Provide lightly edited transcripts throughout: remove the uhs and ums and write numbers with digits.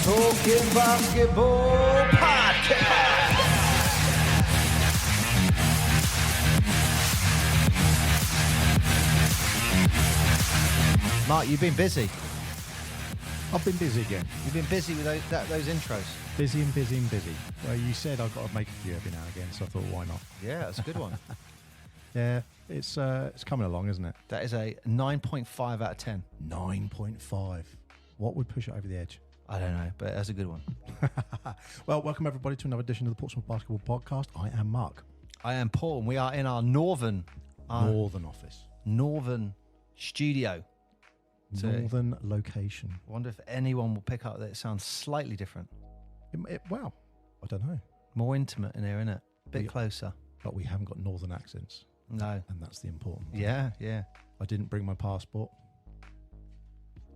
Talking Basketball Podcast. Mark, you've been busy. I've been busy again. You've been busy with those intros. Busy and busy and busy. Well, you said I've got to make a few every now and again, so I thought, why not? Yeah, that's a good one. Yeah, it's coming along, isn't it? That is a 9.5 out of 10. 9.5. What would push it over the edge? I don't know, but that's a good one. Well, welcome everybody to another edition of the Portsmouth Basketball Podcast. I am Mark. I am Paul, and we are in our northern office. Northern studio. Northern location. I wonder if anyone will pick up that it sounds slightly different. Well, I don't know. More intimate in here, isn't it? A bit Yeah. closer. But we haven't got northern accents. No. And that's the important one. Yeah. I didn't bring my passport.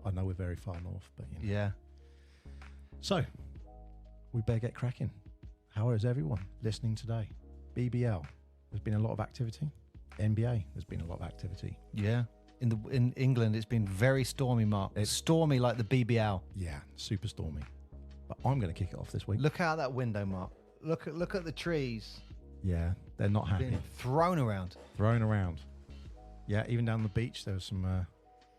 I know we're very far north, but you know. Yeah. So, we better get cracking. How is everyone listening today? BBL, there's been a lot of activity. NBA, there's been a lot of activity. Yeah. In England, it's been very stormy, Mark. It's stormy like the BBL. Yeah, super stormy. But I'm going to kick it off this week. Look out that window, Mark. Look at the trees Yeah, they're not happy. being thrown around. Thrown around. Yeah, even down the beach, there was some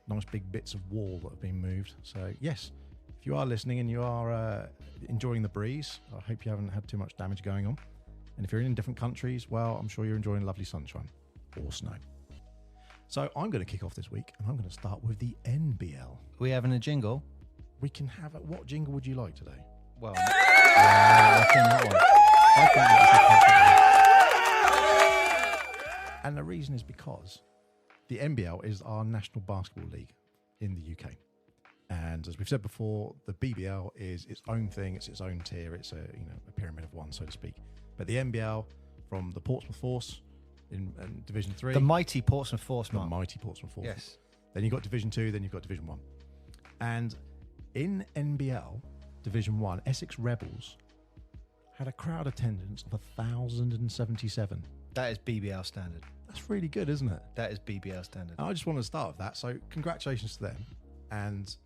nice big bits of wall that have been moved. So, yes, if you are listening and you are enjoying the breeze, I hope you haven't had too much damage going on. And if you're in different countries, well, I'm sure you're enjoying lovely sunshine or snow. So I'm going to kick off this week, and I'm going to start with the NBL. We having a jingle? We can have it. What jingle would you like today? Well, I think that one. I think that would be perfect. And the reason is because the NBL is our national basketball league in the UK. And as we've said before, the BBL is its own thing. It's its own tier. It's a pyramid of one, so to speak. But the NBL from the Portsmouth Force in Division 3. The mighty Portsmouth Force, The Mark. mighty Portsmouth Force. Yes. Then you've got Division 2, then you've got Division 1. And in NBL Division 1, Essex Rebels had a crowd attendance of 1,077. That is BBL standard. That's really good, isn't it? That is BBL standard. And I just want to start with that. So congratulations to them. And,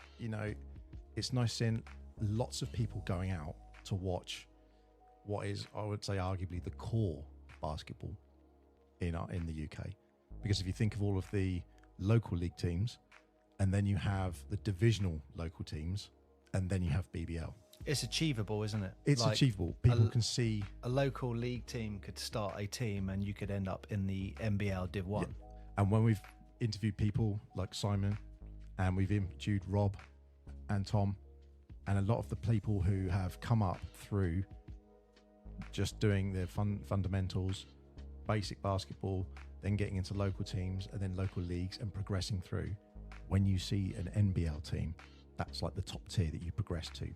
it's nice seeing lots of people going out to watch what is, I would say, arguably the core of basketball in the UK. Because if you think of all of the local league teams, and then you have the divisional local teams, and then you have BBL. It's achievable, isn't it? It's Like, achievable. People can see. A local league team could start a team and you could end up in the NBL Div 1. Yeah. And when we've interviewed people like Simon, and we've interviewed Rob and Tom, and a lot of the people who have come up through just doing their fundamentals, basic basketball, then getting into local teams and then local leagues and progressing through. When you see an NBL team, that's like the top tier that you progress to.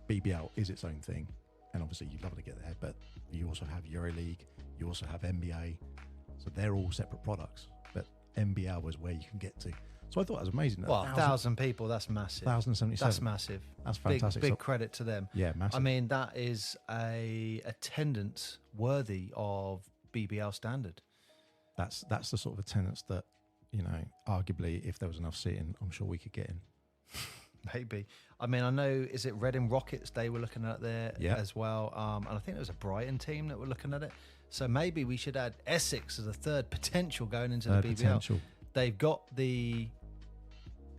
BBL is its own thing, and obviously you'd love to get there, but you also have EuroLeague, you also have NBA, so they're all separate products, but NBL was where you can get to. So I thought that was amazing. Well, 1,000 people, that's massive. 1,077. That's massive. That's fantastic. Big credit to them. Yeah, massive. I mean, that is a attendance worthy of BBL standard. That's the sort of attendance that, arguably, if there was enough seating, I'm sure we could get in. Maybe. I mean, I know, is it Reading Rockets they were looking at there as well? And I think there was a Brighton team that were looking at it. So maybe we should add Essex as a third potential going into the BBL. Potential. They've got the,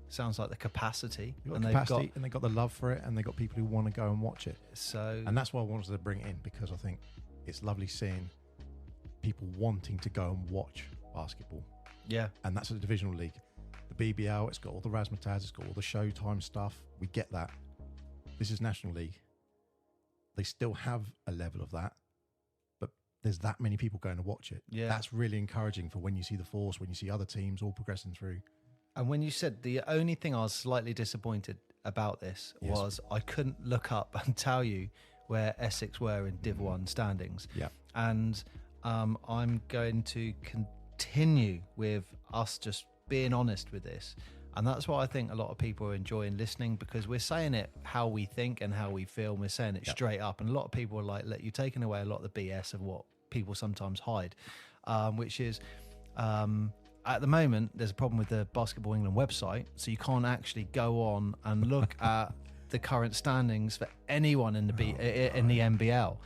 sounds like the capacity. And they've got the love for it, and they've got people who want to go and watch it. And that's why I wanted to bring it in, because I think it's lovely seeing people wanting to go and watch basketball. Yeah. And that's a divisional league. The BBL, it's got all the razzmatazz, it's got all the Showtime stuff. We get that. This is National League. They still have a level of that, but there's that many people going to watch it. Yeah. That's really encouraging for when you see the Force, when you see other teams all progressing through. And when you said the only thing I was slightly disappointed about this was I couldn't look up and tell you where Essex were in Div 1 standings. Yeah. And I'm going to continue with us just being honest with this. And that's why I think a lot of people are enjoying listening, because we're saying it how we think and how we feel. And we're saying it straight up. And a lot of people are like, you're taking away a lot of the BS of what people sometimes hide, which is at the moment, there's a problem with the Basketball England website. So you can't actually go on and look at the current standings for anyone in the in the NBL.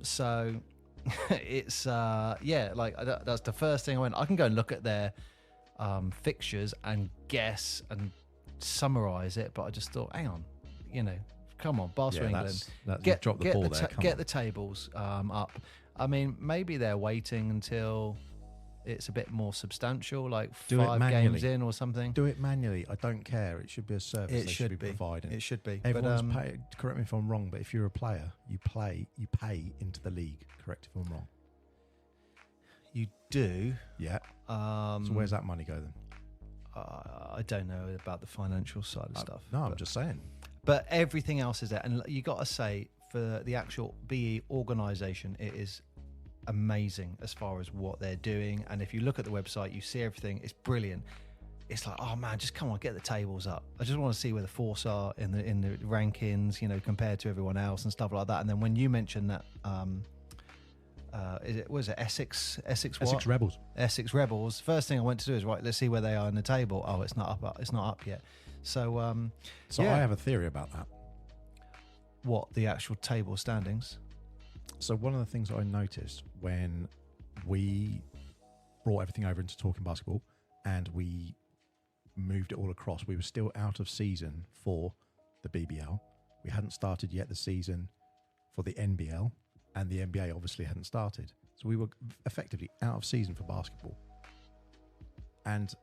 So it's that's the first thing I went. I can go and look at their fixtures and guess and summarize it, but I just thought, hang on, come on, Barcelona, England, get the ball there. Get the tables up. I mean, maybe they're waiting until it's a bit more substantial, like Do it 5 manually. games in or something. Do it manually. I don't care. It should be a service. It should be providing. It should be. Everyone's paid. Correct me if I'm wrong, but if you're a player, you pay into the league. Correct if I'm wrong. You do. Yeah. So where's that money go then? I don't know about the financial side of stuff. No, I'm just saying. But everything else is there, and you got to say, for the actual BE organisation, it is amazing as far as what they're doing. And if you look at the website, you see everything. It's brilliant. It's like, oh man, just come on, get the tables up. I just want to see where the Force are in the rankings, compared to everyone else and stuff like that. And then when you mentioned that, was it Essex Rebels? Essex Rebels. First thing I went to do is, right, let's see where they are in the table. Oh, it's not up. It's not up yet. So I have a theory about that. What, the actual table standings? So one of the things that I noticed when we brought everything over into Talking Basketball and we moved it all across, we were still out of season for the BBL. We hadn't started yet the season for the NBL, and the NBA obviously hadn't started. So we were effectively out of season for basketball. And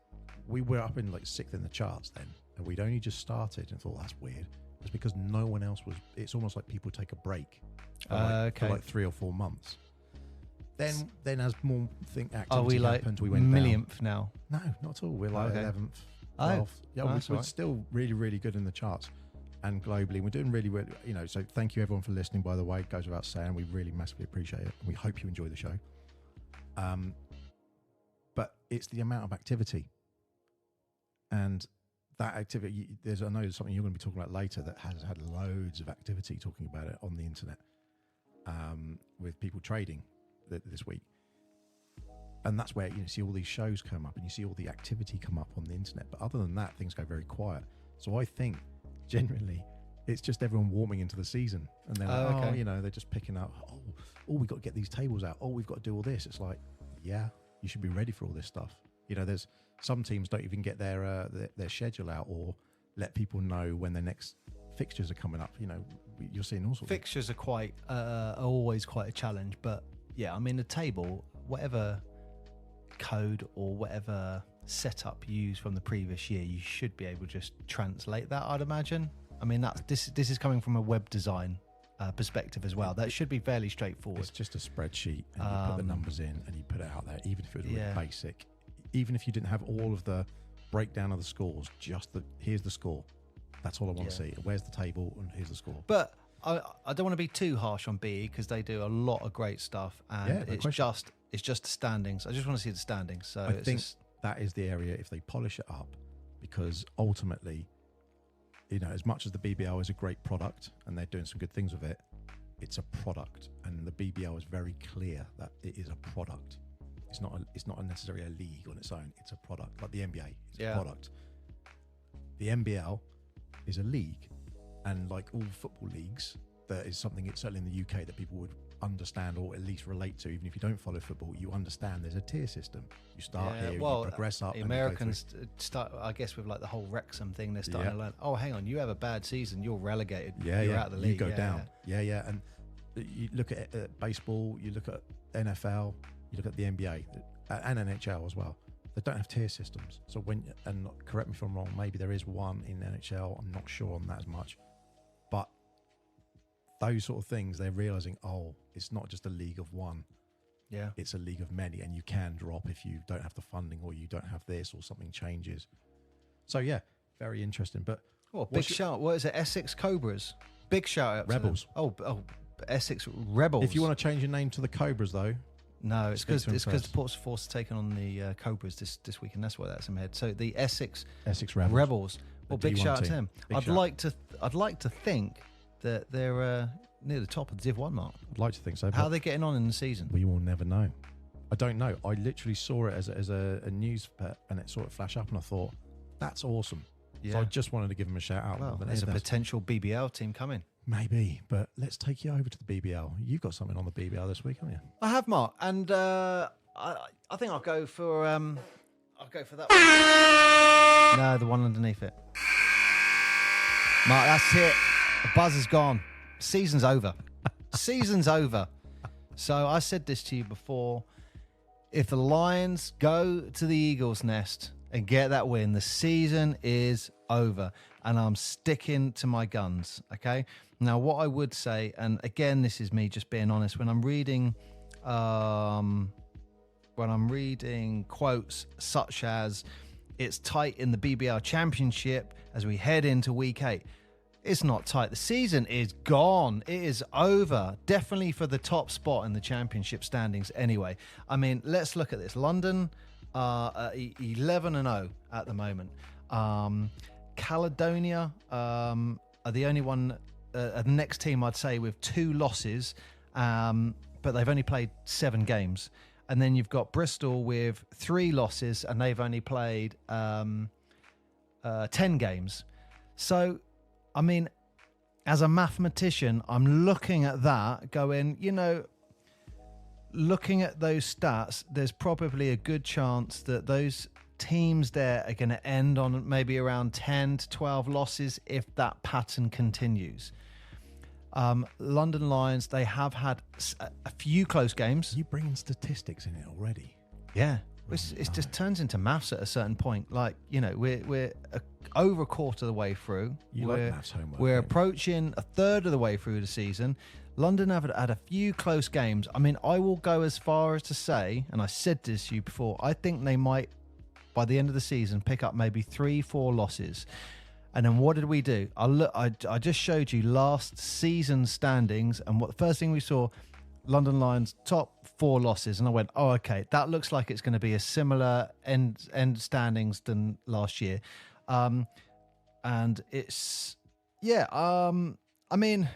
we were up in like 6th in the charts then, and we'd only just started and thought, that's weird. It's because no one else was. It's almost like people take a break for like 3 or 4 months. Then as more activity happened, we went millionth down. Now? No, not at all. We're like 11th, 12th. We're still really, really good in the charts and globally. We're doing really, really, so thank you everyone for listening, by the way. It goes without saying. We really massively appreciate it. We hope you enjoy the show. But it's the amount of activity. And that activity, I know there's something you're going to be talking about later that has had loads of activity talking about it on the internet with people trading this week. And that's where you see all these shows come up and you see all the activity come up on the internet. But other than that, things go very quiet. So I think generally it's just everyone warming into the season. And they're they're just picking up, we've got to get these tables out. We've got to do all this. It's like, yeah, you should be ready for all this stuff. There's some teams don't even get their schedule out or let people know when their next fixtures are coming up. You're seeing all sorts. Fixtures are always quite a challenge, but yeah, I mean the table, whatever code or whatever setup you use from the previous year, you should be able to just translate that, I'd imagine. I mean this is coming from a web design perspective as well. That should be fairly straightforward. It's just a spreadsheet and you put the numbers in and you put it out there, even if it was really basic. Even if you didn't have all of the breakdown of the scores, here's the score. That's all I want to see. Where's the table and here's the score. But I don't want to be too harsh on BE because they do a lot of great stuff, and it's just the standings. I just want to see the standings. So I think that is the area if they polish it up, because ultimately, as much as the BBL is a great product and they're doing some good things with it, it's a product, and the BBL is very clear that it is a product. It's not necessarily a league on its own. It's a product, like the NBA. It's a product. The NBL is a league, and like all football leagues, there is something. It's certainly in the UK that people would understand or at least relate to. Even if you don't follow football, you understand there's a tier system. You start here, you progress up. The Americans start, I guess, with like the whole Wrexham thing. They're starting to learn. Oh, hang on, you have a bad season, you're relegated. You're out of the league. You go down. Yeah. And you look at baseball. You look at NFL. You look at the NBA and NHL as well. They don't have tier systems. So correct me if I'm wrong, maybe there is one in NHL. I'm not sure on that as much. But those sort of things, they're realizing, it's not just a league of one. Yeah. It's a league of many, and you can drop if you don't have the funding or you don't have this or something changes. So yeah, very interesting. But big shout. What is it? Essex Cobras. Big shout out Rebels. To them. Essex Rebels. If you want to change your name to the Cobras though. No, it's because the Portsmouth Force are taking on the Cobras this week, and that's why that's in my head. So the Essex Rebels. Well, big shout out to him. I'd like to think that they're near the top of the Div 1 mark. I'd like to think so. How are they getting on in the season? We will never know. I don't know. I literally saw it as a news pet, and it saw it flash up, and I thought, that's awesome. Yeah. So I just wanted to give them a shout out. Well, there's a potential BBL team coming. Maybe, but let's take you over to the BBL. You've got something on the BBL this week, haven't you? I have, Mark, and I think I'll go for that one. No, the one underneath it. Mark, that's it. The buzz is gone. Season's over. Season's over. So I said this to you before. If the Lions go to the Eagles' nest and get that win, the season is over. And I'm sticking to my guns, okay? Now, what I would say, and again, this is me just being honest, when I'm reading quotes such as it's tight in the BBL Championship as we head into week 8, it's not tight. The season is gone. It is over. Definitely for the top spot in the championship standings anyway. I mean, let's look at this. London are 11-0 at the moment. Caledonia are the only one, the next team I'd say with 2 losses, but they've only played 7 games. And then you've got Bristol with 3 losses and they've only played 10 games. So, I mean, as a mathematician, I'm looking at that going, looking at those stats, there's probably a good chance that those teams there are going to end on maybe around 10 to 12 losses if that pattern continues. London Lions, they have had a few close games. You bringing statistics in it already? Yeah. It just turns into maths at a certain point. Like, we're over a quarter of the way through. Like maths homework. We're approaching a third of the way through the season. London have had a few close games. I mean, I will go as far as to say, and I said this to you before, I think they might, by the end of the season, pick up maybe 3-4 losses. And then what did we do? I just showed you last season's standings, and what the first thing we saw, London Lions top 4 losses, and I went, oh, okay, that looks like it's going to be a similar end standings than last year. And it's, I mean,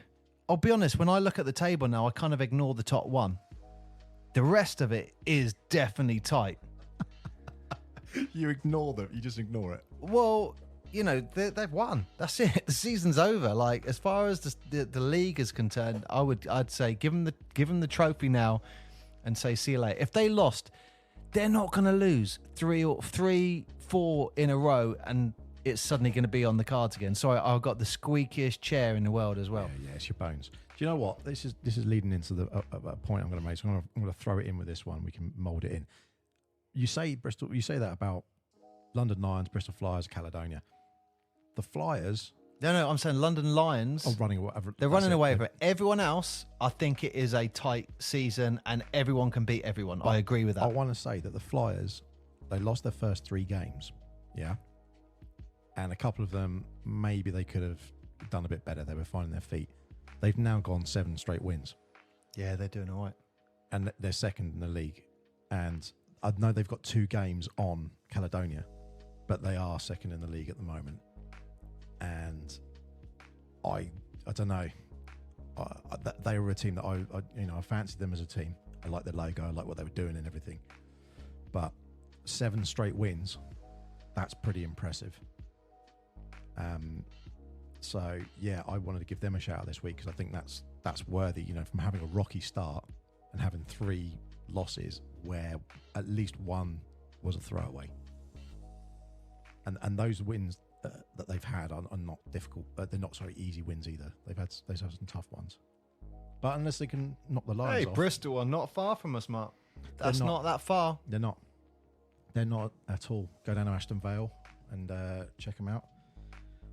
I'll be honest, when I look at the table now, I kind of ignore the top 1. The rest of it is definitely tight. You ignore them. You just ignore it. Well, they've won. That's it. The season's over. Like, as far as the league is concerned, I'd say give them the trophy now, and say see you later. If they lost, they're not going to lose 3-4 in a row, and it's suddenly going to be on the cards again. Sorry, I've got the squeakiest chair in the world as well. Yeah, it's your bones. Do you know what? This is leading into the a point I'm going to make. So I'm going to throw it in with this one. We can mould it in. You say Bristol. You say that about London Lions, Bristol Flyers, Caledonia. The Flyers. No, I'm saying London Lions. Are running away. They're running away with it. Everyone else, I think it is a tight season and everyone can beat everyone. I agree with that. I want to say that the Flyers, they lost their first 3 games. Yeah. And a couple of them, maybe they could have done a bit better. They were finding their feet. They've now gone 7 straight wins. Yeah, they're doing all right. And they're second in the league. And I know they've got 2 games on Caledonia, but they are second in the league at the moment. And I don't know. They were a team that I fancied them as a team. I like their logo. I like what they were doing and everything. But 7 straight wins, that's pretty impressive. So yeah, I wanted to give them a shout out this week because I think that's worthy. From having a rocky start and having 3 losses where at least 1 was a throwaway. And those wins that they've had are not difficult. They're not easy wins either. They've had some tough ones. But unless they can knock the Lions off. Bristol are not far from us, Mark. That's not that far. They're not. They're not at all. Go down to Ashton Vale and check them out.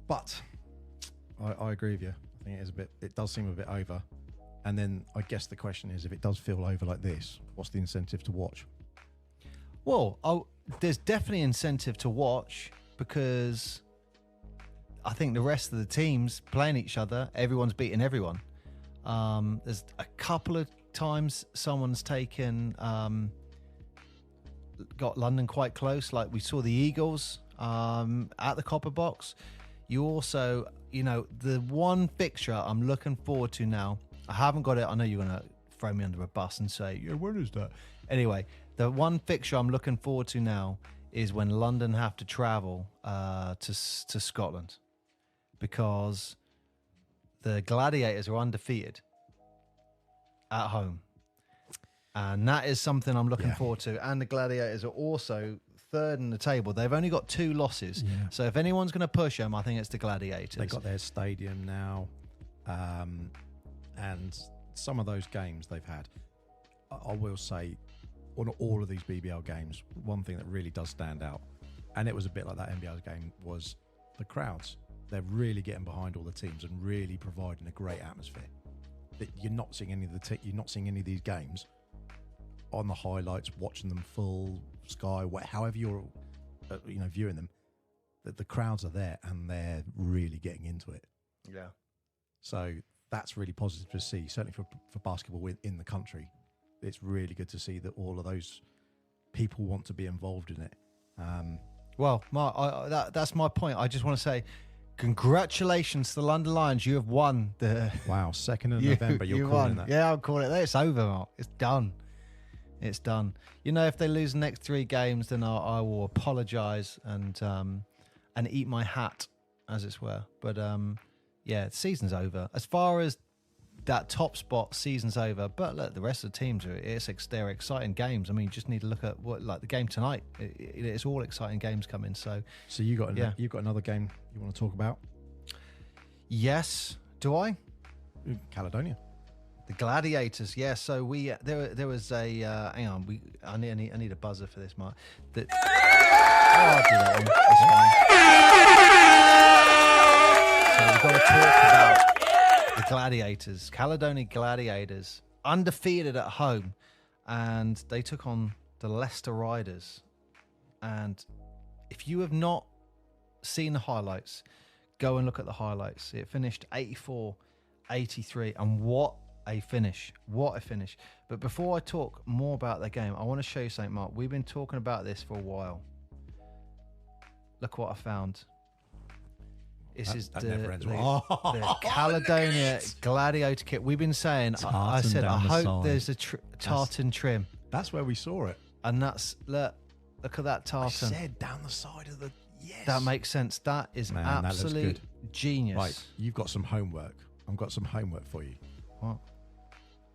But I agree with you. I think it does seem a bit over. And then I guess the question is, if it does feel over like this, what's the incentive to watch? Well, there's definitely incentive to watch because I think the rest of the teams playing each other, everyone's beating everyone. There's a couple of times someone's taken, got London quite close. Like we saw the Eagles at the Copper Box. You also, the one fixture I'm looking forward to now, I haven't got it. I know you're going to throw me under a bus and say, yeah, where is that? Anyway, the one fixture I'm looking forward to now is when London have to travel to Scotland, because the Gladiators are undefeated at home. And that is something I'm looking forward to. And the Gladiators are also third in the table. They've only got 2 losses. Yeah. So if anyone's going to push them, I think it's the Gladiators. They got their stadium now. And some of those games they've had, I will say, on all of these BBL games, one thing that really does stand out, and it was a bit like that NBL game, was the crowds. They're really getting behind all the teams and really providing a great atmosphere. You're not seeing any of these games on the highlights, watching them full sky, however you're, viewing them. That the crowds are there and they're really getting into it. Yeah. So that's really positive to see. Certainly for basketball in the country, it's really good to see that all of those people want to be involved in it. Well, Mark, that's my point. I just want to say, congratulations to the London Lions. You have won the... Wow, 2nd of November, you're calling that. Yeah, I'm calling it. It's over, Mark. It's done. It's done. If they lose the next 3 games, then I will apologise and eat my hat, as it were. But, the season's over. As far as that top spot, season's over. But look, the rest of the teams they're exciting games. I mean, you just need to look at the game tonight. It's all exciting games coming. So you've got another game you want to talk about? Yes. Do I? Caledonia. The Gladiators. Yeah. So there was a hang on. I need a buzzer for this, Mark. I'll do that one. It's fine. So we've got to talk about the Gladiators, Caledonia Gladiators, undefeated at home, and they took on the Leicester Riders. And if you have not seen the highlights, go and look at the highlights. It finished 84-83, and what a finish. What a finish. But before I talk more about their game, I want to show you something, Mark. We've been talking about this for a while. Look what I found. This is the Caledonia Gladiator kit. We've been saying, I said, I hope there's a tartan trim. That's where we saw it. And that's, look at that tartan. I said down the side of the, yes. That makes sense. That is absolute genius. Right, you've got some homework. I've got some homework for you. What?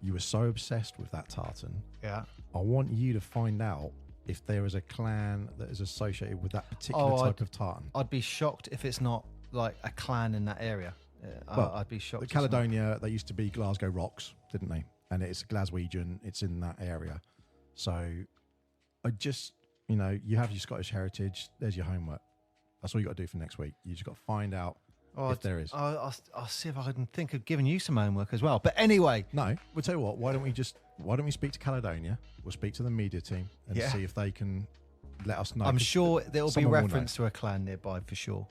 You were so obsessed with that tartan. Yeah. I want you to find out if there is a clan that is associated with that particular type of tartan. I'd be shocked if it's not like a clan in that area. I'd be shocked. The Caledonia, they used to be Glasgow Rocks, didn't they? And it's Glaswegian. It's in that area. So I just, you have your Scottish heritage. There's your homework. That's all you got to do for next week. You just got to find out if there is. I'll see if I can think of giving you some homework as well. But anyway, no, we'll tell you what. Why don't we speak to Caledonia? We'll speak to the media team and see if they can let us know. I'm sure there will be reference to a clan nearby for sure.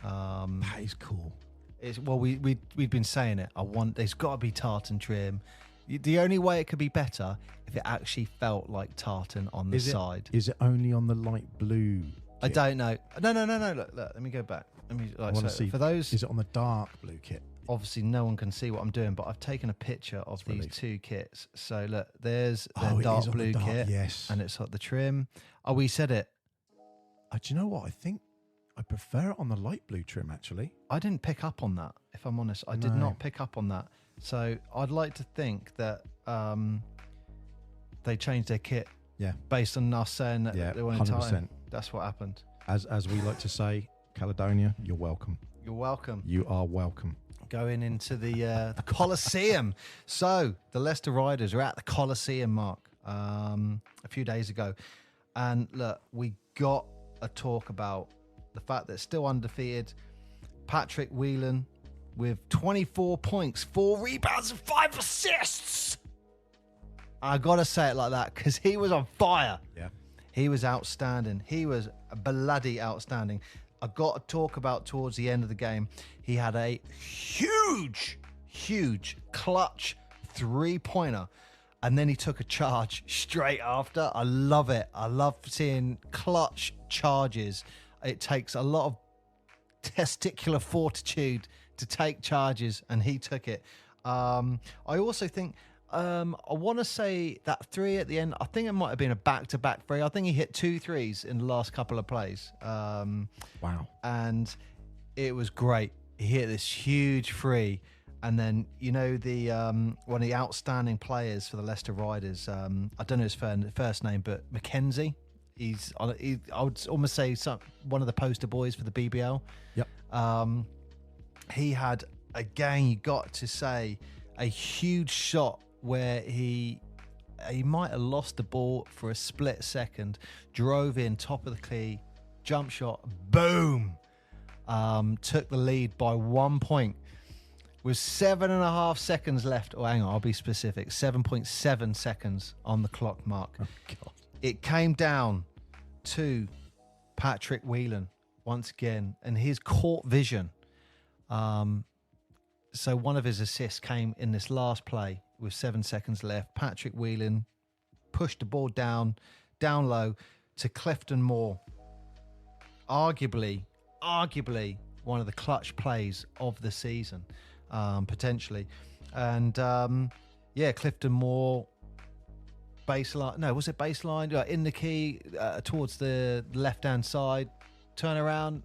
That is cool. We've been saying it. There's got to be tartan trim. The only way it could be better if it actually felt like tartan on the side. Is it only on the light blue kit? I don't know. No. Look. Let me go back. I want to see. For those, is it on the dark blue kit? Obviously, no one can see what I'm doing, but I've taken a picture of these 2 kits. So look, there's the dark blue kit, yes, and it's got the trim. Oh, we said it. Do you know what? I think I prefer it on the light blue trim, actually. I didn't pick up on that, if I'm honest. I did not pick up on that. So I'd like to think that they changed their kit based on us saying that they wanted 100%. Time. That's what happened. As we like to say, Caledonia, you're welcome. You're welcome. You are welcome. Going into the Coliseum. So the Leicester Riders are at the Coliseum, Mark, a few days ago. And look, we got a talk about the fact that it's still undefeated. Patrick Whelan with 24 points, 4 rebounds and 5 assists. I got to say it like that because he was on fire. Yeah. He was outstanding. He was bloody outstanding. I got to talk about towards the end of the game, he had a huge clutch 3-pointer. And then he took a charge straight after. I love it. I love seeing clutch charges. It takes a lot of testicular fortitude to take charges, and he took it. I also think I want to say that three at the end, I think it might have been a back-to-back three. I think he hit 2 threes in the last couple of plays. Wow. And it was great. He hit this huge three. And then, the one of the outstanding players for the Leicester Riders, I don't know his first name, but Mackenzie. I would almost say one of the poster boys for the BBL. Yep. He had, again, you got to say, a huge shot where he might have lost the ball for a split second, drove in top of the key, jump shot, boom, took the lead by 1 point with 7.5 seconds left. Oh, hang on, I'll be specific. 7.7 seconds on the clock mark. Oh, God. It came down to Patrick Whelan once again and his court vision. So one of his assists came in this last play with 7 seconds left. Patrick Whelan pushed the ball down low to Clifton Moore. Arguably one of the clutch plays of the season, potentially. And Clifton Moore baseline. No, was it baseline? In the key towards the left-hand side. Turn around.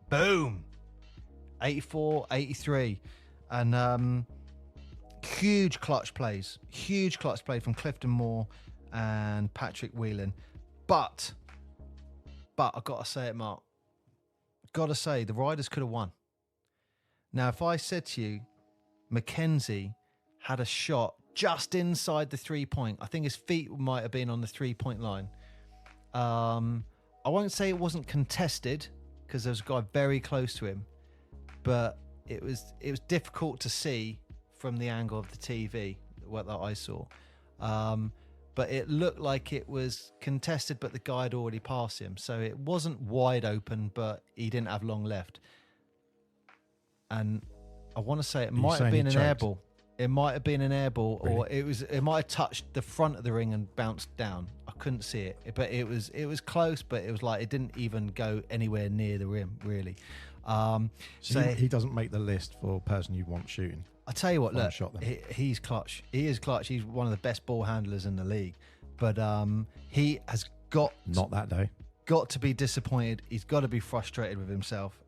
Boom. 84, 83. And huge clutch plays from Clifton Moore and Patrick Whelan. But I've got to say it, Mark. Got to say, the Riders could have won. Now, if I said to you, Mackenzie had a shot just inside the 3-point, I think his feet might have been on the 3-point line. I won't say it wasn't contested because there was a guy very close to him, but it was difficult to see from the angle of the TV what that I saw. But it looked like it was contested, but the guy had already passed him. So it wasn't wide open, but he didn't have long left. And I want to say it might have been an air ball. It might have been an air ball, really? Or it might have touched the front of the ring and bounced down. I couldn't see it, but it was close, but it was like it didn't even go anywhere near the rim, really. So he doesn't make the list for person you want shooting. I tell you what, look, he's clutch. He is clutch. He's one of the best ball handlers in the league. But he has got not that day. Got to be disappointed. He's got to be frustrated with himself.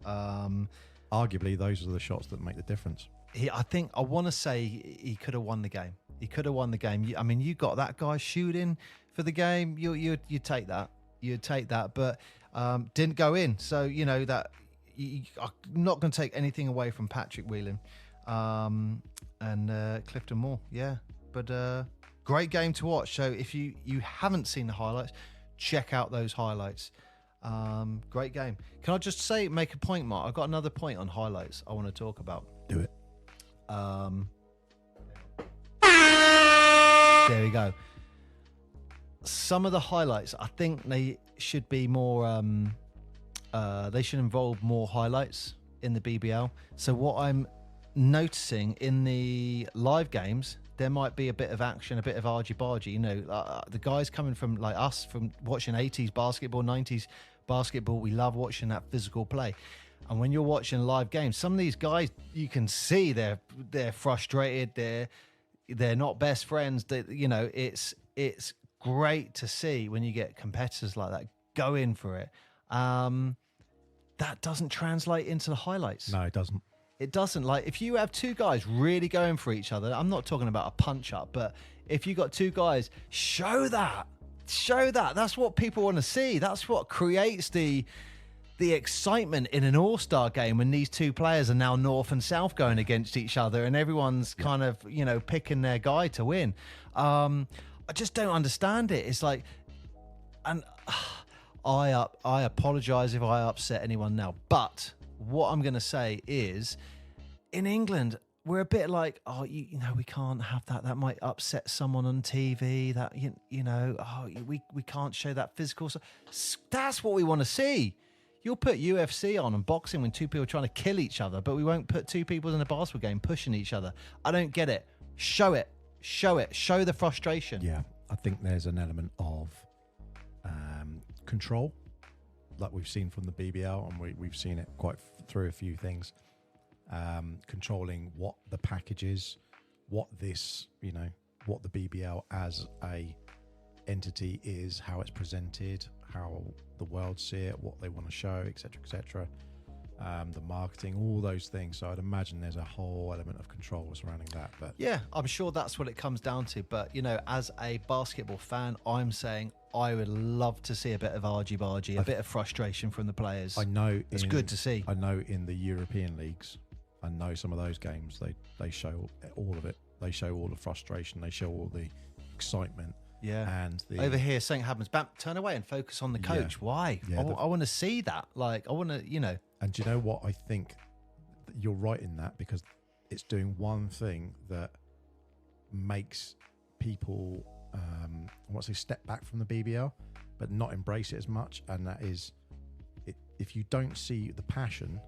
Arguably, those are the shots that make the difference. I want to say he could have won the game. He could have won the game. I mean, you got that guy shooting for the game. You take that. You'd take that, but didn't go in. So that. I'm not going to take anything away from Patrick Whelan and Clifton Moore, but great game to watch. So if you haven't seen the highlights, check out those highlights. Great game. Can I just make a point, Mark? I've got another point on highlights I want to talk about. Do it. There we go. Some of the highlights, I think they should be more they should involve more highlights in the BBL. So what I'm noticing in the live games, there might be a bit of action, a bit of argy-bargy. The guys coming from like us, from watching 80s basketball, 90s basketball, we love watching that physical play. And when you're watching live games, some of these guys, you can see they're frustrated. They're not best friends. It's great to see when you get competitors like that go in for it. That doesn't translate into the highlights. No, it doesn't. It doesn't. Like, if you have two guys really going for each other, I'm not talking about a punch up, but if you got two guys, show that. That's what people want to see. That's what creates the excitement in an all-star game when these two players are now north and south going against each other and everyone's kind of, picking their guy to win. I just don't understand it. It's like, and I apologize if I upset anyone now, but what I'm going to say is, in England, we're a bit like, we can't have that. That might upset someone on TV. That we can't show that physical. So that's what we want to see. You'll put UFC on and boxing when two people are trying to kill each other, but we won't put two people in a basketball game pushing each other. I don't get it. Show it. Show the frustration. Yeah, I think there's an element of control, like we've seen from the BBL, and we've seen it quite through a few things. Controlling what the package is, what this what the BBL as a entity is, how it's presented, how the world see it, what they want to show, etc., etc. The marketing, all those things. So I'd imagine there's a whole element of control surrounding that. But yeah, I'm sure that's what it comes down to. But, you know, as a basketball fan, I'm saying I would love to see a bit of argy-bargy, a bit of frustration from the players. I know it's good to see. I know in the European leagues, I know some of those games, they show all of it. They show all the frustration. They show all the excitement. Yeah. And over here, something happens. Bam, turn away and focus on the coach. Yeah. Why? Yeah, I want to see that. Like, I want to, you know. And do you know what? I think that you're right in that, because it's doing one thing that makes people, I want to say, step back from the BBL, but not embrace it as much. And that is, if you don't see the passion,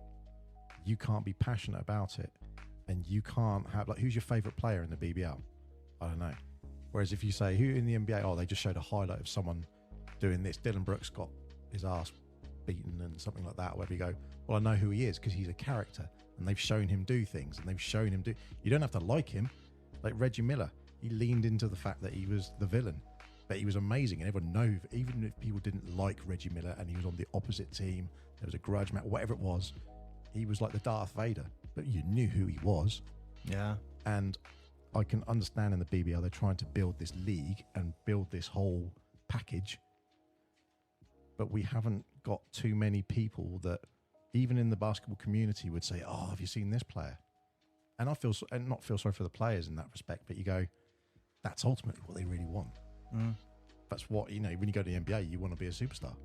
you can't be passionate about it. And you can't have, like, who's your favourite player in the BBL? I don't know. Whereas if you say, who in the NBA, oh, they just showed a highlight of someone doing this. Dylan Brooks got his ass beaten and something like that. Wherever you go, well, I know who he is because he's a character and they've shown him do things and they've shown him do. You don't have to like him. Like Reggie Miller, he leaned into the fact that he was the villain, but he was amazing. And everyone knows, even if people didn't like Reggie Miller and he was on the opposite team, there was a grudge match, whatever it was, he was like the Darth Vader, but you knew who he was. Yeah. And I can understand in the BBL, they're trying to build this league and build this whole package, but we haven't got too many people that, even in the basketball community, would say, "Oh, have you seen this player?" And I feel, and not feel sorry for the players in that respect, but you go, that's ultimately what they really want. That's what, you know, when you go to the NBA, you want to be a superstar.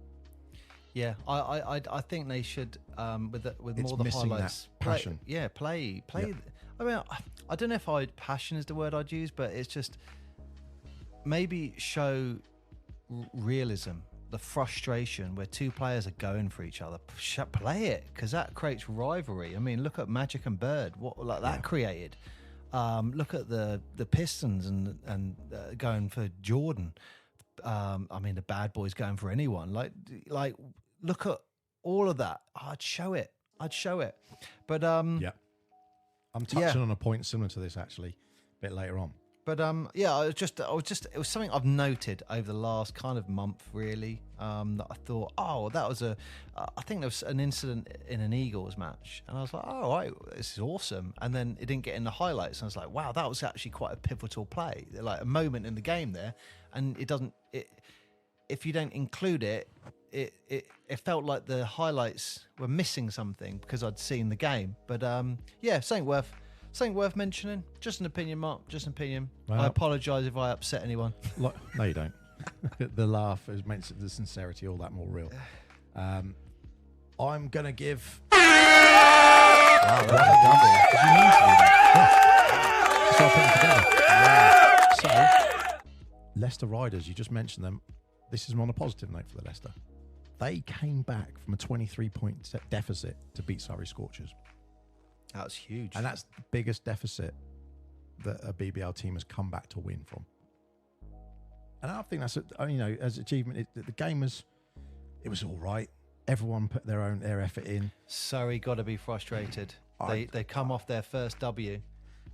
Yeah, I think they should with It's more the missing highlights. that passion. Play. Yeah. I mean, I don't know if passion is the word I'd use, but it's just maybe show realism, the frustration where two players are going for each other. Play it, because that creates rivalry. I mean, look at Magic and Bird, what like that created. Look at the Pistons and going for Jordan. I mean, the bad boys going for anyone. Like look at all of that. I'd show it. But Yeah. I'm touching on a point similar to this actually a bit later on. But it was something I've noted over the last kind of month, really. That I thought, that was I think there was an incident in an Eagles match, and I was like, oh, right, this is awesome. And then it didn't get in the highlights, and I was like, wow, that was actually quite a pivotal play, like a moment in the game there. And it doesn't, if you don't include it, it felt like the highlights were missing something because I'd seen the game. But something worth mentioning. Just an opinion, Mark. Just an opinion. Well, I apologise if I upset anyone. No, you don't. The laugh makes the sincerity all that more real. I'm gonna give. Wow, that's a double. Did you mean to do that? So I put them together. So Leicester Riders, you just mentioned them. This is on a positive note for the Leicester. They came back from a 23-point deficit to beat Surrey Scorchers. That was huge. And that's the biggest deficit that a BBL team has come back to win from. And I think that's, as achievement, the game was all right. Everyone put their effort in. Surrey got to be frustrated. They come off their first W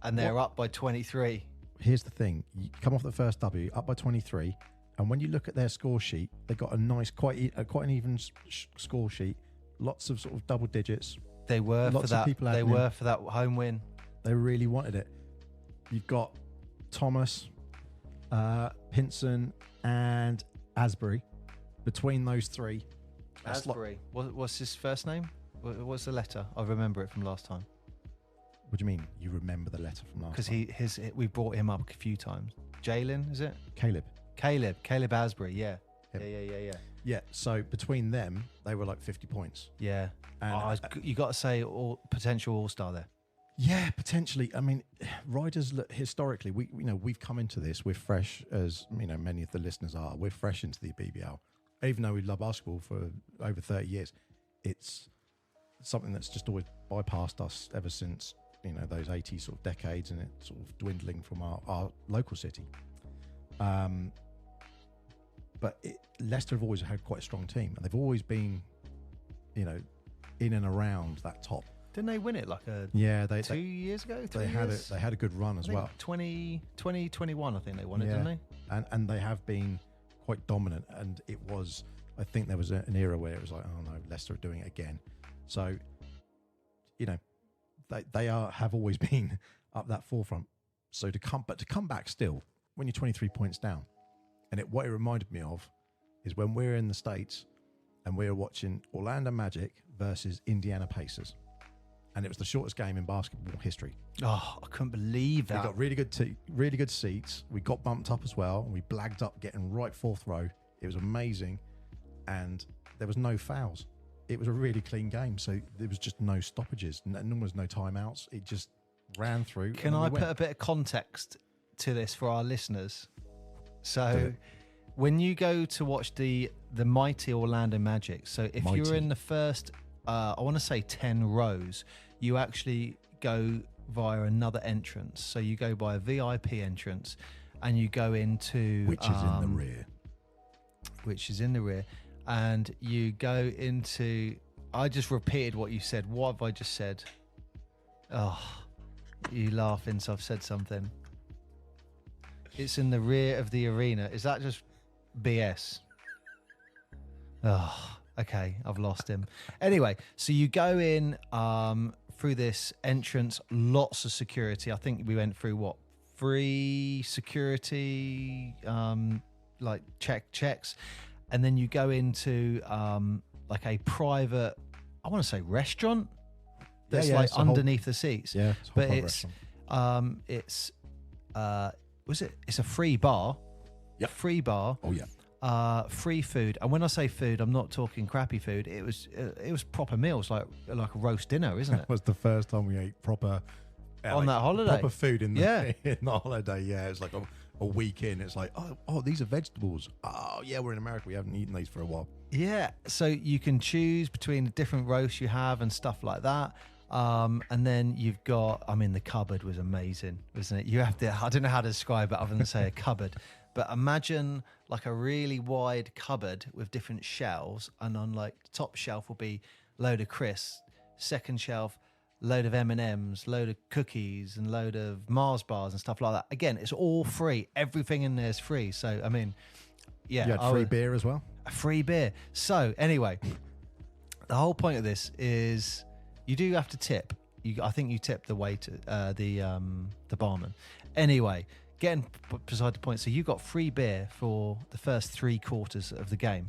and they're up by 23. Here's the thing. You come off the first W, up by 23, and when you look at their score sheet, they got a nice, quite an even score sheet. Lots of sort of double digits. They were for that. They were for that home win. They really wanted it. You've got Thomas, Pinson, and Asbury. Between those three, Asbury. What's his first name? What's the letter? I remember it from last time. What do you mean? You remember the letter from last time? Because we brought him up a few times. Jalen, is it? Caleb Asbury. Yeah. Yep. Yeah. So between them, they were like 50 points. Yeah. And you got to say potential all-star there. Yeah, potentially. I mean, Riders historically, we've come into this. We're fresh, as many of the listeners are. We're fresh into the BBL, even though we love basketball for over 30 years. It's something that's just always bypassed us ever since those 80s sort of decades, and it's sort of dwindling from our local city. But Leicester have always had quite a strong team, and they've always been, in and around that top. Didn't they win it like they 2 years ago? They had a good run as well. 2021, I think they won it, didn't they? And they have been quite dominant. And it was, I think there was an era where it was like, oh no, Leicester are doing it again. So, you know, they have always been up that forefront. So to come back still when you're 23 points down, and what it reminded me of is when we're in the States and we're watching Orlando Magic versus Indiana Pacers, and it was the shortest game in basketball history. Oh, I couldn't believe that. We got really good seats. We got bumped up as well, and we blagged up getting right fourth row. It was amazing, and there was no fouls. It was a really clean game, so there was just no stoppages. There was no timeouts. It just ran through. Can I put a bit of context to this for our listeners? So when you go to watch the mighty Orlando Magic, so if you're in the first, I want to say 10 rows, you actually go via another entrance. So you go by a VIP entrance and you go into... Which is in the rear. Which is in the rear. And you go into... I just repeated what you said. What have I just said? Oh, you laughing, so I've said something. It's in the rear of the arena. Is that just BS? Oh, okay. I've lost him. Anyway, so you go in through this entrance, lots of security. I think we went through 3 security like checks, and then you go into like a private, I want to say restaurant that's like underneath the seats. Yeah, but it's it's a free bar. Yeah, free bar. Oh yeah. Free food, and when I say food, I'm not talking crappy food. It was proper meals, like a roast dinner, isn't it? That was the first time we ate proper on that holiday. Proper food in the holiday. Yeah, it's like a week in. It's like, oh, these are vegetables. Oh yeah, we're in America. We haven't eaten these for a while. Yeah, so you can choose between the different roasts you have and stuff like that. And then you've got, the cupboard was amazing, wasn't it? You have to, I don't know how to describe it other than say a cupboard. But imagine like a really wide cupboard with different shelves, and on like the top shelf will be load of crisps, second shelf load of M&Ms, load of cookies, and load of Mars bars and stuff like that. Again, it's all free. Everything in there is free. So you had free beer as well. A free beer. So anyway, the whole point of this is you do have to tip. I think you tip the waiter, the barman. Anyway. Getting beside the point, so you got free beer for the first 3 quarters of the game.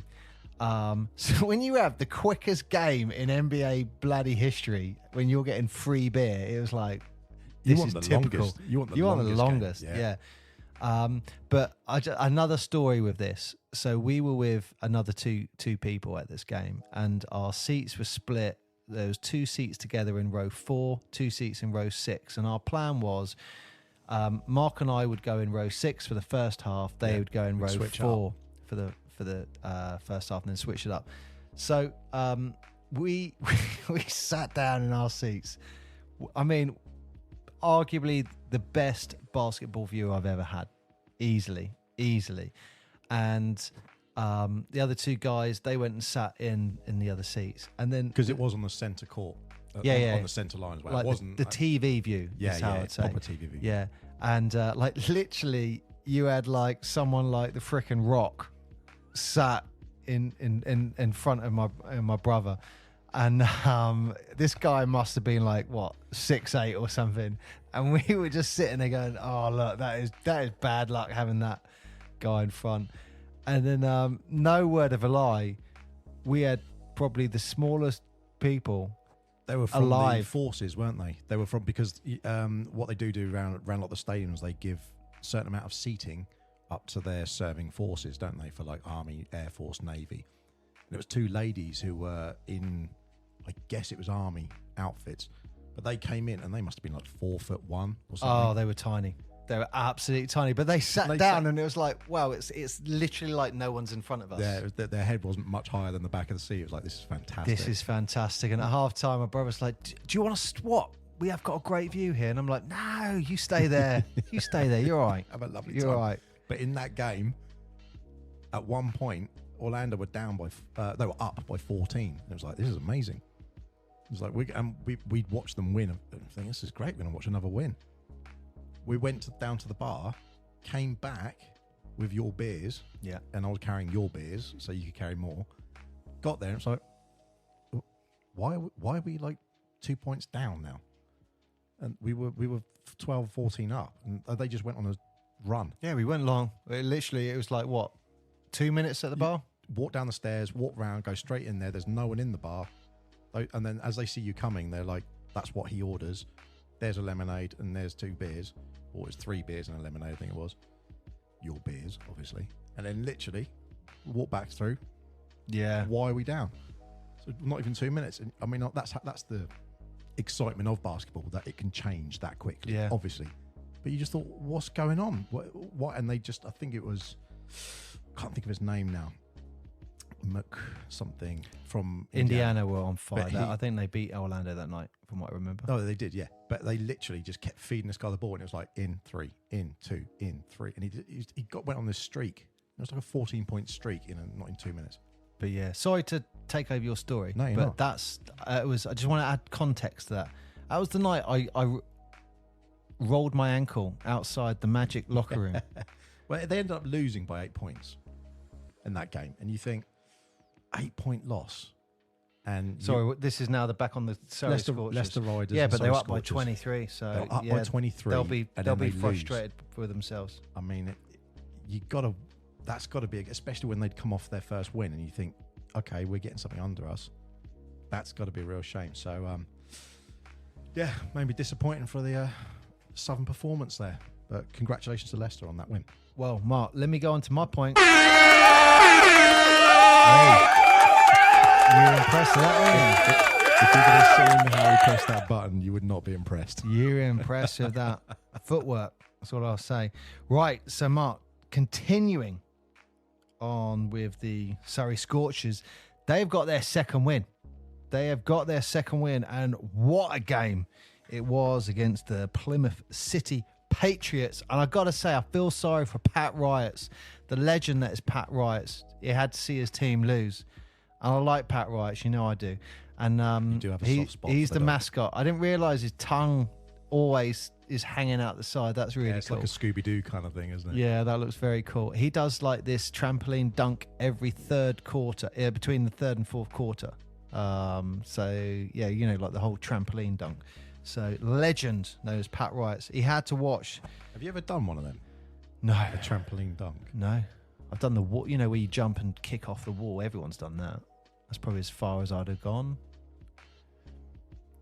So when you have the quickest game in NBA bloody history, when you're getting free beer, it was like, this is typical. You want the longest. Yeah. But another story with this. So we were with another two people at this game, and our seats were split. There was 2 seats together in row 4, 2 seats in row 6, and our plan was. Mark and I would go in row 6 for the first half. They would go in row 4 for the first half, and then switch it up. So we sat down in our seats. Arguably the best basketball view I've ever had, easily. And the other 2 guys, they went and sat in the other seats, and then because it was on the centre court. On the centre line as well. Like it wasn't the TV view. Yeah, I'd say. Proper TV view. Yeah, and like literally, you had like someone like the frickin' Rock sat in front of my brother, and this guy must have been like 6'8" or something, and we were just sitting there going, "Oh look, that is bad luck having that guy in front," and then no word of a lie, we had probably the smallest people. They were from the forces, weren't they? They were from, because what they do around like the stadiums, they give a certain amount of seating up to their serving forces, don't they? For like Army, Air Force, Navy. And it was 2 ladies who were in, I guess it was Army outfits, but they came in and they must have been like 4'1" or something. Oh, they were tiny. They were absolutely tiny, but they sat down and it was like, wow, it's literally like no one's in front of us. Yeah, their head wasn't much higher than the back of the seat. It was like, this is fantastic. This is fantastic. And at half time, my brother's like, do you want to swap? We have got a great view here. And I'm like, no, you stay there. You stay there. You're all right. Have a lovely time. You're all right. But in that game, at one point, Orlando were down by, they were up by 14. It was like, this is amazing. It's like we'd watch them win and think, this is great, we're going to watch another win. We went down to the bar, came back with your beers, and I was carrying your beers so you could carry more. Got there and it's like, why are we like 2 points down now? And we were 12, 14 up, and they just went on a run. Yeah, we went long. It was like, what, 2 minutes at the bar? Walk down the stairs, walk round, go straight in there. There's no one in the bar. And then as they see you coming, they're like, that's what he orders. There's a lemonade and there's 2 beers. Or it's 3 beers and a lemonade, I think it was. Your beers, obviously. And then literally walk back through. Yeah. Why are we down? So not even 2 minutes. And I mean, that's the excitement of basketball, that it can change that quickly, obviously. But you just thought, what's going on? What? And they just, I think it was, can't think of his name now. Something from Indiana were on fire. I think they beat Orlando that night, from what I remember. Oh, they did, yeah. But they literally just kept feeding this guy the ball, and it was like in 3, in 2, in 3, and he went on this streak. It was like a 14-point streak not in 2 minutes. But yeah, sorry to take over your story. No, you're but not. That's it was. I just want to add context to that. That was the night I rolled my ankle outside the Magic locker room. Well, they ended up losing by 8 points in that game, and you think 8-point loss. And sorry, this is now the back on the Surrey Scorchers. Leicester Riders. Yeah, but Surrey they're up by Scorchers. 23. So they're up by 23. They'll be frustrated with themselves. I mean, that's got to be, especially when they'd come off their first win, and you think, okay, we're getting something under us. That's got to be a real shame. So, maybe disappointing for the Southern performance there. But congratulations to Leicester on that win. Well, Mark, let me go on to my point. You're impressed with that, If you could have seen how he pressed that button, you would not be impressed. You're impressed with that footwork. That's what I'll say. Right, so Mark, continuing on with the Surrey Scorchers, they've got their second win. And what a game it was against the Plymouth City Patriots. And I've got to say, I feel sorry for Pat Riots, the legend that is Pat Riots. He had to see his team lose. And I like Pat Riots, you know I do. And you do have a soft spot he's for the dog. mascot. I didn't realise his tongue always is hanging out the side. That's really it's cool. like a Scooby-Doo kind of thing, isn't it? Yeah, that looks very cool. He does like this trampoline dunk every third quarter, between the third and fourth quarter. So, yeah, you know, like the whole trampoline dunk. So, legend knows Pat Riots. He had to watch. Have you ever done one of them? No. A trampoline dunk? No. I've done the wall, you know, where you jump and kick off the wall. Everyone's done that. That's probably as far as I'd have gone.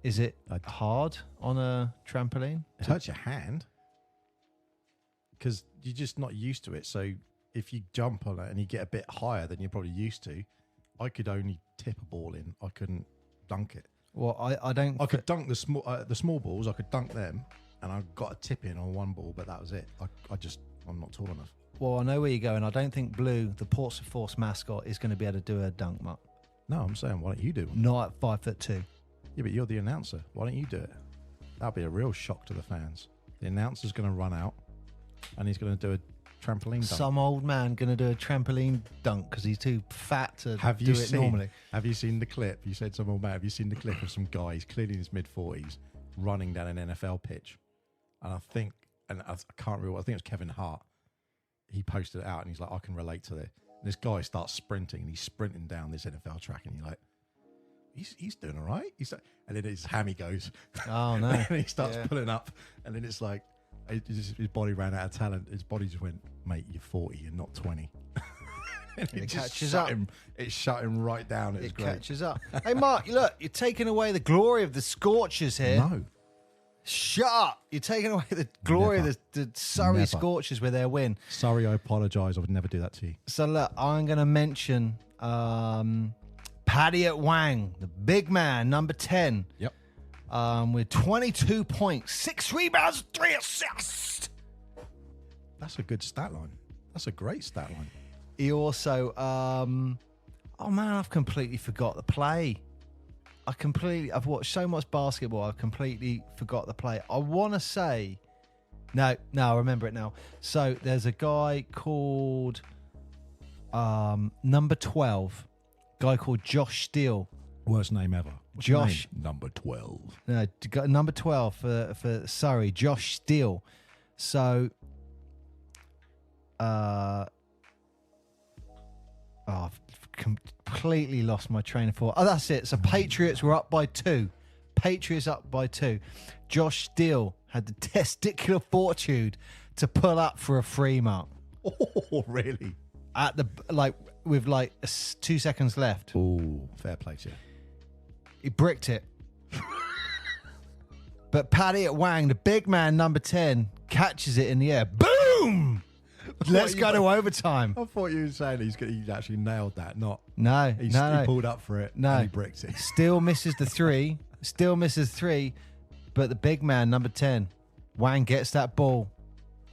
Is it hard on a trampoline? It hurts your hand because you're just not used to it. So if you jump on it and you get a bit higher than you're probably used to, I could only tip a ball in. I couldn't dunk it. Well, I don't. I could dunk the small balls. I could dunk them, and I got a tip in on one ball, but that was it. I'm not tall enough. Well, I know where you're going. I don't think Blue, the Portsmouth Force mascot, is going to be able to do a dunk, Mark. No, I'm saying, why don't you do one? Not at 5'2". Yeah, but you're the announcer. Why don't you do it? That'll be a real shock to the fans. The announcer's going to run out, and he's going to do a trampoline dunk. Some old man going to do a trampoline dunk because he's too fat to do it normally. Have you seen the clip? You said some old man. Have you seen the clip of some guy, he's clearly in his mid-40s, running down an NFL pitch? And I can't remember, I think it was Kevin Hart. He posted it out, and he's like, I can relate to this. And this guy starts sprinting, and he's sprinting down this NFL track, and you're like, he's doing all right. And then his hammy goes. Oh, no. And he starts pulling up, and then it's like, his body ran out of talent. His body just went, mate, you're 40, you're not 20. And it just catches up. It shut him right down. It great. Catches up. Hey, Mark, look, you're taking away the glory of the Scorchers here. No. Shut up. You're taking away the glory of the Surrey Scorchers with their win. Sorry, I apologise. I would never do that to you. So, look, I'm going to mention Paddy at Wang, the big man, number 10. Yep. With 22 points, 6 rebounds, 3 assists. That's a good stat line. That's a great stat line. He also, I've completely forgot the play. I've watched so much basketball, I've completely forgot the play. I want to say, no, I remember it now. So there's a guy called number 12, guy called Josh Steele. Worst name ever. What's your Josh. name? Number 12. No, got number 12 for Surrey, Josh Steele. So, I've completely lost my train of thought. Oh, that's it. So Patriots were up by 2. Patriots up by 2. Josh Steele had the testicular fortitude to pull up for a free mark. Oh, really? At the with 2 seconds left. Oh, fair play to you. He bricked it. But Paddy at Wang, the big man, number 10, catches it in the air. Boom! Let's go to overtime. I thought you were saying he actually nailed that. Not No, he no. pulled up for it. No. And he bricked it. Still misses the 3. Still misses 3. But the big man, number 10, Wang gets that ball,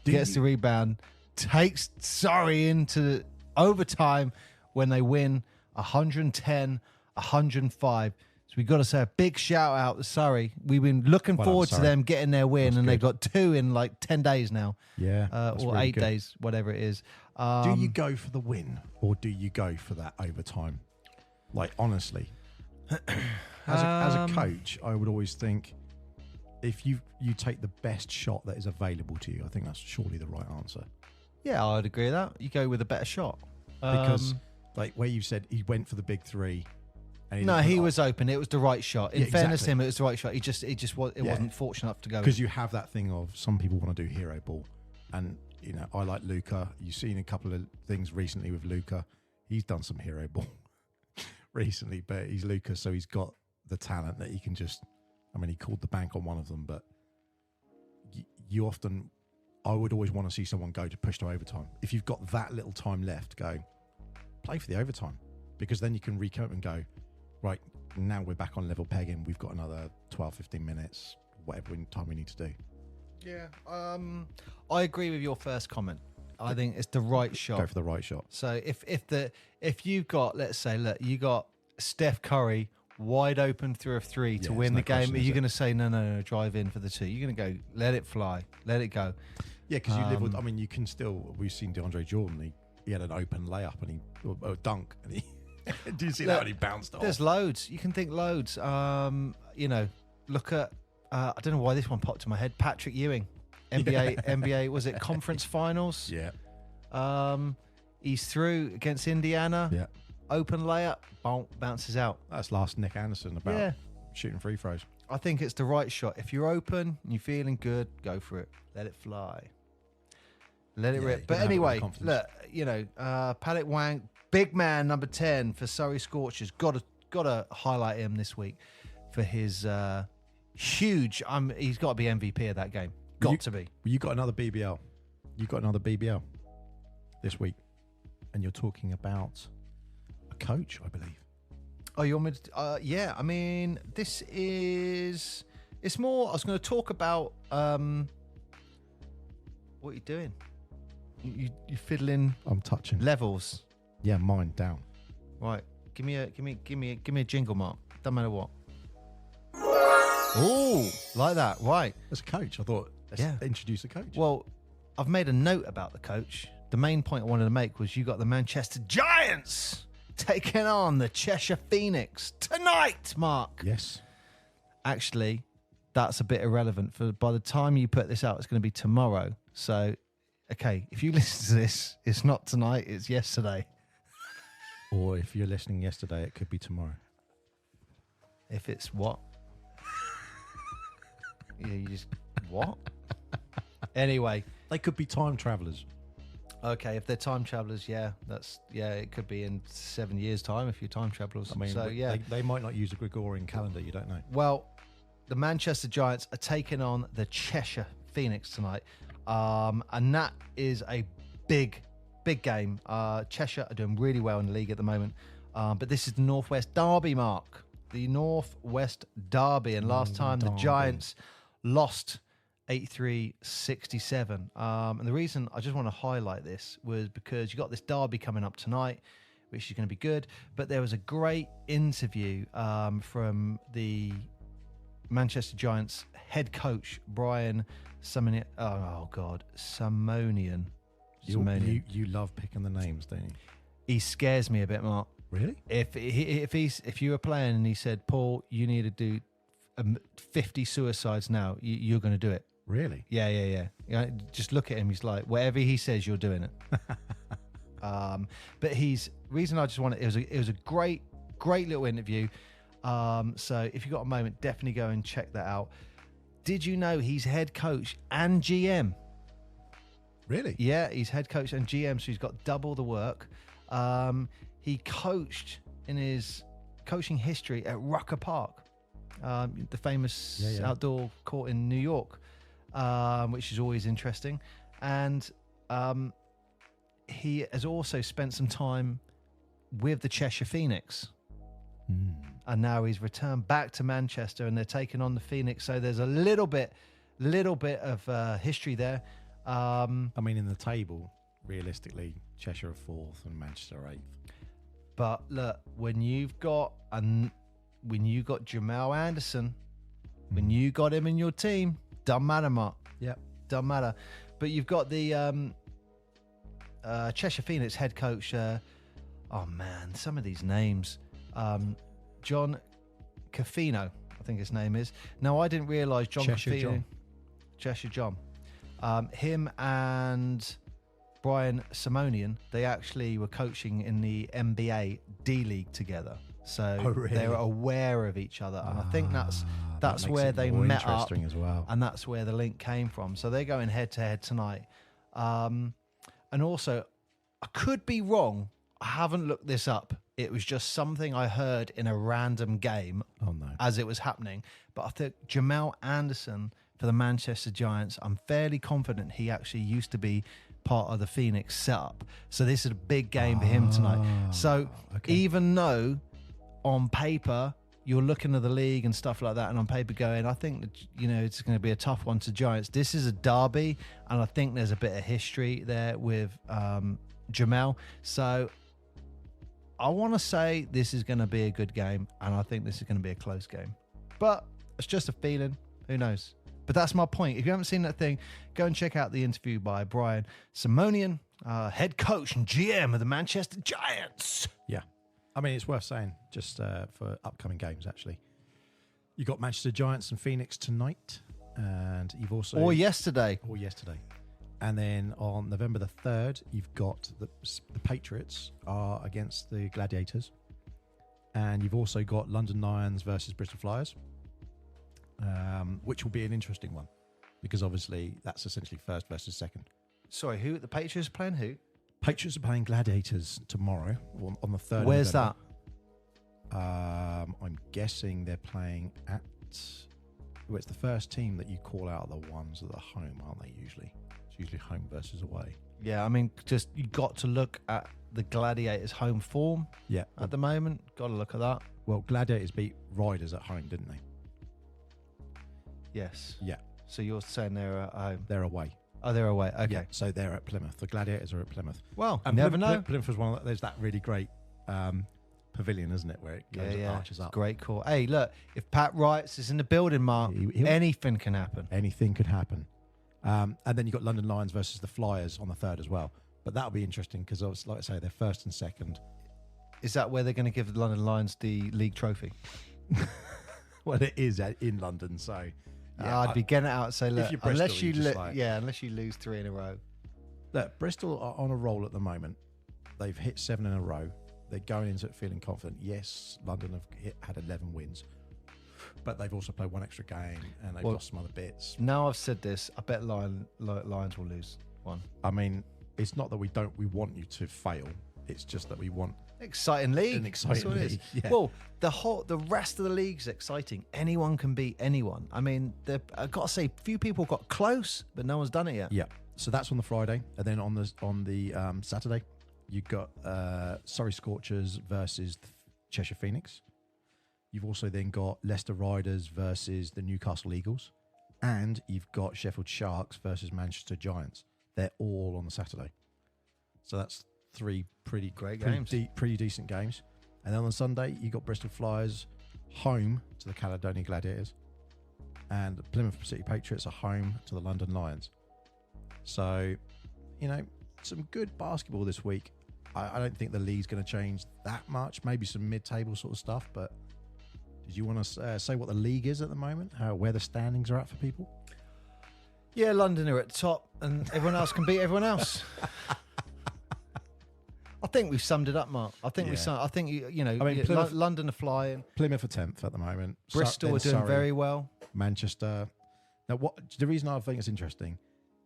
gets the rebound, takes Surrey into overtime when they win 110-105. So we got to say a big shout out to Surrey. We've been looking forward to them getting their win, That's and good. they've got 2 in 10 days now. Yeah. Or really 8 good. days, whatever it is. Do you go for the win or do you go for that overtime? Like, honestly, as a coach, I would always think if you take the best shot that is available to you, I think that's surely the right answer. Yeah, I'd agree with that. You go with a better shot. Because, where you said he went for the big 3. And he was open. It was the right shot. In Yeah, fairness to exactly. him, it was the right shot. It wasn't fortunate enough to go. Because you have that thing of some people want to do hero ball. And, I like Luca. You've seen a couple of things recently with Luca. He's done some hero ball recently, but he's Luca, so he's got the talent that he can just... he called the bank on one of them, but you often... I would always want to see someone go to push to overtime. If you've got that little time left, go play for the overtime. Because then you can recount and go, right, now we're back on level pegging. We've got another 12, 15 minutes, whatever time we need to do. Yeah, I agree with your first comment. I think it's the right shot. Go for the right shot. So if you've got, let's say, look, you got Steph Curry wide open through a 3 to win the game, are you going to say no, drive in for the 2? You're going to go, let it fly, let it go. Yeah, because you live with. You can still. We've seen DeAndre Jordan. He had an open layup and a dunk, and he. Do you see that when he bounced off? There's loads. You can think loads. Look at. I don't know why this one popped to my head. Patrick Ewing, NBA. Was it conference finals? Yeah. He's through against Indiana. Yeah. Open layup, bounces out. That's last Nick Anderson about shooting free throws. I think it's the right shot. If you're open and you're feeling good, go for it. Let it fly. Let it rip. But anyway, look, Paddock Wang, big man, number 10 for Surrey Scorchers. Got to highlight him this week for his huge. He's got to be MVP of that game. Got to be. You got another BBL. You got another BBL this week, and you're talking about a coach, I believe. Oh, you want me to? Yeah. This is. It's more. I was going to talk about. What are you doing? You fiddling? I'm touching levels. Yeah, mine down. Right. Give me a jingle, Mark. Doesn't matter what. Oh, like that. Right. As a coach, I thought. Let's introduce a coach. Well, I've made a note about the coach. The main point I wanted to make was you got the Manchester Giants taking on the Cheshire Phoenix tonight, Mark. Yes. Actually, that's a bit irrelevant. By the time you put this out, it's going to be tomorrow. So, okay, if you listen to this, it's not tonight, it's yesterday. Or if you're listening yesterday, it could be tomorrow. If it's what? Yeah, you just... What? Anyway. They could be time travelers. Okay, if they're time travelers, it could be in 7 years' time if you're time travelers. They might not use a Gregorian calendar, you don't know. Well, the Manchester Giants are taking on the Cheshire Phoenix tonight. And that is a big game. Cheshire are doing really well in the league at the moment. But this is the Northwest Derby, Mark. The Northwest Derby. And last time the Giants lost 83-67. And the reason I just want to highlight this was because you got this derby coming up tonight, which is going to be good. But there was a great interview from the Manchester Giants head coach, Brian Simonian. You love picking the names, don't you? He scares me a bit, Mark. Really? If you were playing and he said, Paul, you need to do 50 suicides now, you're going to do it. Really? Yeah. Just look at him. He's like, whatever he says, you're doing it. But reason I just wanted, it was a great little interview. So if you got a moment, definitely go and check that out. Did you know he's head coach and GM? Really? Yeah, he's head coach and GM, so he's got double the work. He coached in his coaching history at Rucker Park, the famous outdoor court in New York, which is always interesting. And he has also spent some time with the Cheshire Phoenix. And now he's returned back to Manchester and they're taking on the Phoenix. So there's a little bit of history there. I mean, in the table, realistically, Cheshire are 4th and Manchester are 8th. But look, when you've got Jamal Anderson, when you got him in your team, doesn't matter, Mark. Yep. Doesn't matter. But you've got the Cheshire Phoenix head coach. Oh man, some of these names. John Cafino, I think his name is. Now, I didn't realise John Cafino. Cheshire John. Him and Brian Simonian, they actually were coaching in the NBA D-League together. So they were aware of each other. And I think that's where they met up as well. And that's where the link came from. So they're going head-to-head tonight. And also, I could be wrong. I haven't looked this up. It was just something I heard in a random game as it was happening. But I think Jamal Anderson for the Manchester Giants, I'm fairly confident he actually used to be part of the Phoenix setup. So this is a big game for him tonight. So even though on paper you're looking at the league and stuff like that, and on paper going, I think that, it's going to be a tough one to Giants. This is a derby, and I think there's a bit of history there with Jamal. So I want to say this is going to be a good game, and I think this is going to be a close game. But it's just a feeling. Who knows? But that's my point. If you haven't seen that thing, go and check out the interview by Brian Simonian, head coach and GM of the Manchester Giants. Yeah. I mean, it's worth saying just for upcoming games, actually. You got Manchester Giants and Phoenix tonight, and you've also... Or yesterday. And then on November the 3rd, you've got the Patriots are against the Gladiators. And you've also got London Lions versus Bristol Flyers, which will be an interesting one because obviously that's essentially first versus second. Sorry, who? The Patriots are playing who? Patriots are playing Gladiators tomorrow on the 3rd. Where's that? I'm guessing they're playing at... Well, it's the first team that you call out the ones that are home, aren't they, usually? It's usually home versus away. Yeah, I mean, just you got to look at the Gladiators' home form at the moment. Got to look at that. Well, Gladiators beat Riders at home, didn't they? Yes. Yeah. So you're saying they're at home? They're away. Oh, they're away. Okay. Yeah, so they're at Plymouth. The Gladiators are at Plymouth. Well, you never know. Plymouth was one of there's that really great pavilion, isn't it, where it goes and arches up. Great call. Hey, look, if Pat Wrights is in the building, Mark, anything can happen. Anything could happen. And then you've got London Lions versus the Flyers on the 3rd as well. But that'll be interesting because, like I say, they're first and second. Is that where they're going to give the London Lions the league trophy? Well, it is in London, so... Yeah, I'd be getting it out and say, look, unless you lose 3 in a row. Look, Bristol are on a roll at the moment. They've hit 7 in a row. They're going into it feeling confident. Yes, London have had 11 wins, but they've also played one extra game and they've lost some other bits. Now I've said this, I bet Lions will lose one. I mean, it's not that we want you to fail. It's just that we want exciting league. An exciting league. Yeah. Well, the rest of the league's exciting. Anyone can beat anyone. I mean, I've got to say, few people got close, but no one's done it yet. Yeah. So that's on the Friday, and then on the Saturday, you've got Surrey Scorchers versus the Cheshire Phoenix. You've also then got Leicester Riders versus the Newcastle Eagles, and you've got Sheffield Sharks versus Manchester Giants. They're all on the Saturday. So that's 3 pretty decent games. And then on Sunday, you got Bristol Flyers home to the Caledonia Gladiators, and the Plymouth City Patriots are home to the London Lions. So, some good basketball this week. I don't think the league's going to change that much. Maybe some mid-table sort of stuff. But did you want to say what the league is at the moment? Where the standings are at for people? Yeah, London are at the top, and everyone else can beat everyone else. I think we've summed it up, Mark. I think I think you know. I mean, London are flying. Plymouth are 10th at the moment. Bristol are doing very well. Manchester. Now, the reason I think it's interesting,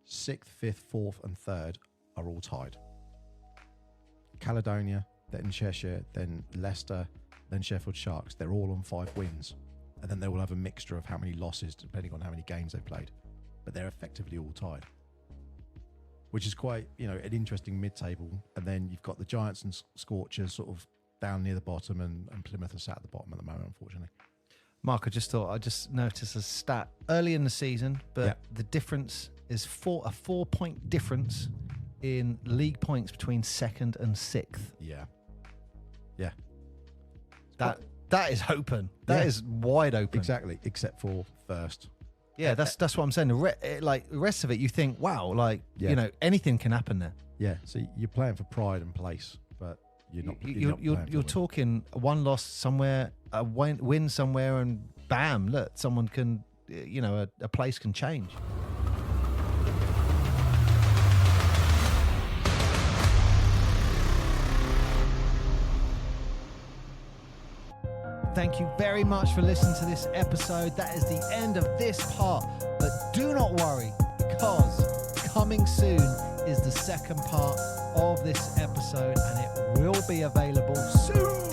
6th, 5th, 4th, and 3rd are all tied. Caledonia, then Cheshire, then Leicester, then Sheffield Sharks. They're all on 5 wins, and then they will have a mixture of how many losses depending on how many games they played. But they're effectively all tied, which is quite, an interesting mid-table. And then you've got the Giants and Scorchers sort of down near the bottom, and Plymouth are sat at the bottom at the moment, unfortunately. Mark, I just noticed a stat early in the season, but the difference is a 4-point difference in league points between 2nd and 6th. Yeah. That is open. That is wide open. Exactly, except for 1st. Yeah, that's what I'm saying. The rest of it, you think, wow, anything can happen there. Yeah, so you're playing for pride and place, but you're not. You're talking one loss somewhere, a win somewhere, and bam, look, someone can, a place can change. Thank you very much for listening to this episode. That is the end of this part. But do not worry, because coming soon is the second part of this episode, and it will be available soon.